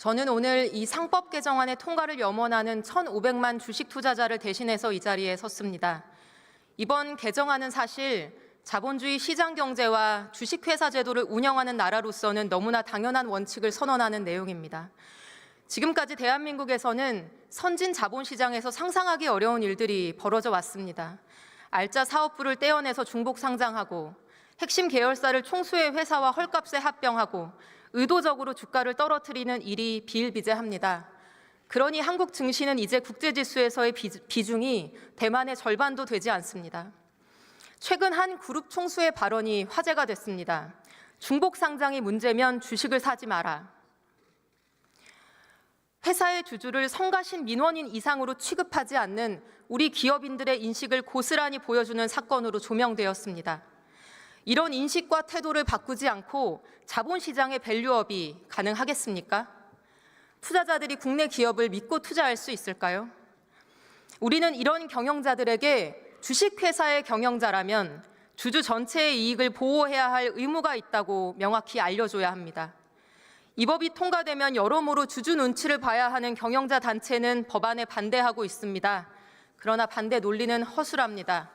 저는 오늘 이 상법 개정안의 통과를 염원하는 1,500만 주식 투자자를 대신해서 이 자리에 섰습니다. 이번 개정안은 사실 자본주의 시장 경제와 주식회사 제도를 운영하는 나라로서는 너무나 당연한 원칙을 선언하는 내용입니다. 지금까지 대한민국에서는 선진 자본시장에서 상상하기 어려운 일들이 벌어져 왔습니다. 알짜 사업부를 떼어내서 중복 상장하고 핵심 계열사를 총수의 회사와 헐값에 합병하고 의도적으로 주가를 떨어뜨리는 일이 비일비재합니다. 그러니 한국 증시는 이제 국제지수에서의 비중이 대만의 절반도 되지 않습니다. 최근 한 그룹 총수의 발언이 화제가 됐습니다. 중복 상장이 문제면 주식을 사지 마라. 회사의 주주를 성가신 민원인 이상으로 취급하지 않는 우리 기업인들의 인식을 고스란히 보여주는 사건으로 조명되었습니다. 이런 인식과 태도를 바꾸지 않고 자본시장의 밸류업이 가능하겠습니까? 투자자들이 국내 기업을 믿고 투자할 수 있을까요? 우리는 이런 경영자들에게 주식회사의 경영자라면 주주 전체의 이익을 보호해야 할 의무가 있다고 명확히 알려줘야 합니다. 이 법이 통과되면 여러모로 주주 눈치를 봐야 하는 경영자 단체는 법안에 반대하고 있습니다. 그러나 반대 논리는 허술합니다.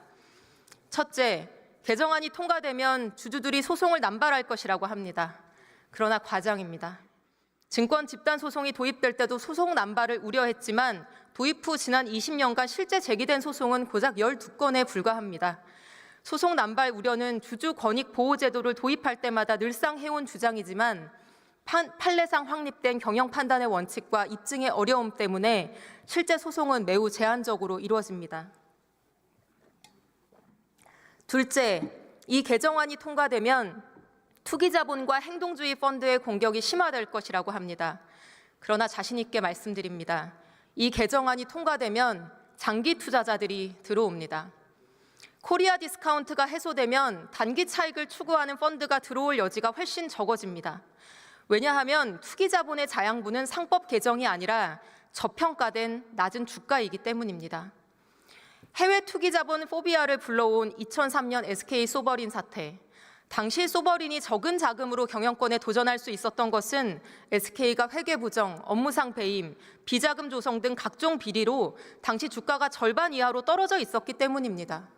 첫째, 개정안이 통과되면 주주들이 소송을 남발할 것이라고 합니다. 그러나 과장입니다. 증권 집단 소송이 도입될 때도 소송 남발을 우려했지만 도입 후 지난 20년간 실제 제기된 소송은 고작 12건에 불과합니다. 소송 남발 우려는 주주 권익 보호 제도를 도입할 때마다 늘상 해온 주장이지만 판례상 확립된 경영 판단의 원칙과 입증의 어려움 때문에 실제 소송은 매우 제한적으로 이루어집니다. 둘째, 이 개정안이 통과되면 투기자본과 행동주의 펀드의 공격이 심화될 것이라고 합니다. 그러나 자신 있게 말씀드립니다. 이 개정안이 통과되면 장기 투자자들이 들어옵니다. 코리아 디스카운트가 해소되면 단기 차익을 추구하는 펀드가 들어올 여지가 훨씬 적어집니다. 왜냐하면 투기자본의 자양분은 상법 개정이 아니라 저평가된 낮은 주가이기 때문입니다. 해외 투기자본 포비아를 불러온 2003년 SK 소버린 사태. 당시 소버린이 적은 자금으로 경영권에 도전할 수 있었던 것은 SK가 회계 부정, 업무상 배임, 비자금 조성 등 각종 비리로 당시 주가가 절반 이하로 떨어져 있었기 때문입니다.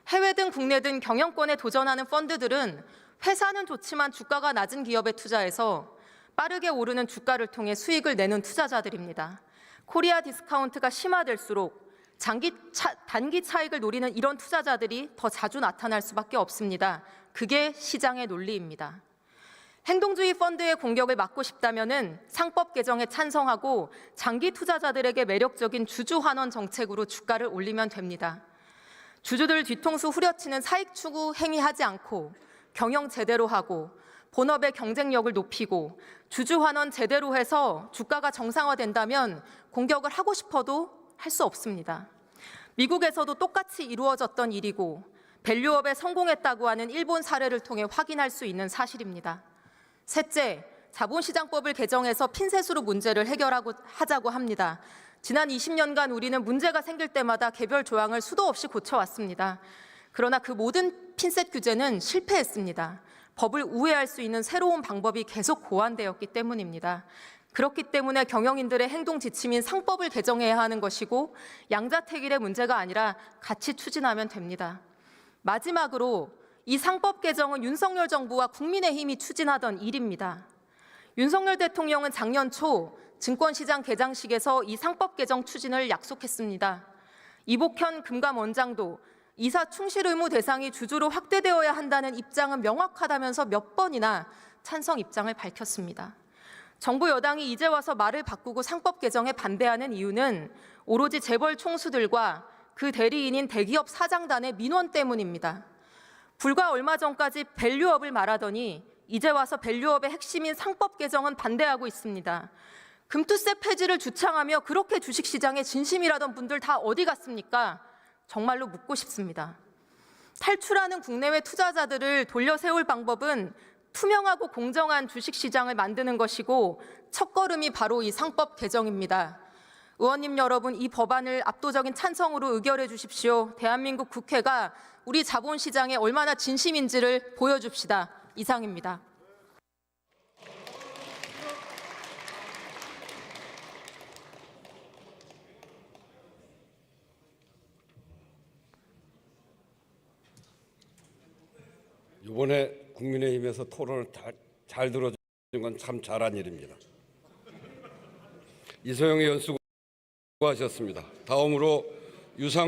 해외 등 국내 등 경영권에 도전하는 펀드들은 회사는 좋지만 주가가 낮은 기업에 투자해서 빠르게 오르는 주가를 통해 수익을 내는 투자자들입니다. 코리아 디스카운트가 심화될수록 단기 차익을 노리는 이런 투자자들이 더 자주 나타날 수밖에 없습니다. 그게 시장의 논리입니다. 행동주의 펀드의 공격을 막고 싶다면 상법 개정에 찬성하고 장기 투자자들에게 매력적인 주주 환원 정책으로 주가를 올리면 됩니다. 주주들 뒤통수 후려치는 사익 추구 행위하지 않고 경영 제대로 하고 본업의 경쟁력을 높이고 주주 환원 제대로 해서 주가가 정상화된다면 공격을 하고 싶어도 할 수 없습니다. 미국에서도 똑같이 이루어졌던 일이고 밸류업에 성공했다고 하는 일본 사례를 통해 확인할 수 있는 사실입니다. 셋째, 자본시장법을 개정해서 핀셋으로 문제를 해결하자고 합니다. 지난 20년간 우리는 문제가 생길 때마다 개별 조항을 수도 없이 고쳐왔습니다. 그러나 그 모든 핀셋 규제는 실패했습니다. 법을 우회할 수 있는 새로운 방법이 계속 고안되었기 때문입니다. 그렇기 때문에 경영인들의 행동 지침인 상법을 개정해야 하는 것이고 양자택일의 문제가 아니라 같이 추진하면 됩니다. 마지막으로 이 상법 개정은 윤석열 정부와 국민의힘이 추진하던 일입니다. 윤석열 대통령은 작년 초 증권시장 개장식에서 이 상법 개정 추진을 약속했습니다. 이복현 금감원장도 이사 충실 의무 대상이 주주로 확대되어야 한다는 입장은 명확하다면서 몇 번이나 찬성 입장을 밝혔습니다. 정부 여당이 이제 와서 말을 바꾸고 상법 개정에 반대하는 이유는 오로지 재벌 총수들과 그 대리인인 대기업 사장단의 민원 때문입니다. 불과 얼마 전까지 밸류업을 말하더니 이제 와서 밸류업의 핵심인 상법 개정은 반대하고 있습니다. 금투세 폐지를 주창하며 그렇게 주식시장에 진심이라던 분들 다 어디 갔습니까? 정말로 묻고 싶습니다. 탈출하는 국내외 투자자들을 돌려 세울 방법은 투명하고 공정한 주식시장을 만드는 것이고 첫걸음이 바로 이 상법 개정입니다. 의원님 여러분, 이 법안을 압도적인 찬성으로 의결해 주십시오. 대한민국 국회가 우리 자본시장에 얼마나 진심인지를 보여줍시다. 이상입니다. 이번에 국민의힘에서 토론을 잘 들어준 건 참 잘한 일입니다. 이소영 의원 수고하셨습니다. 다음으로 유상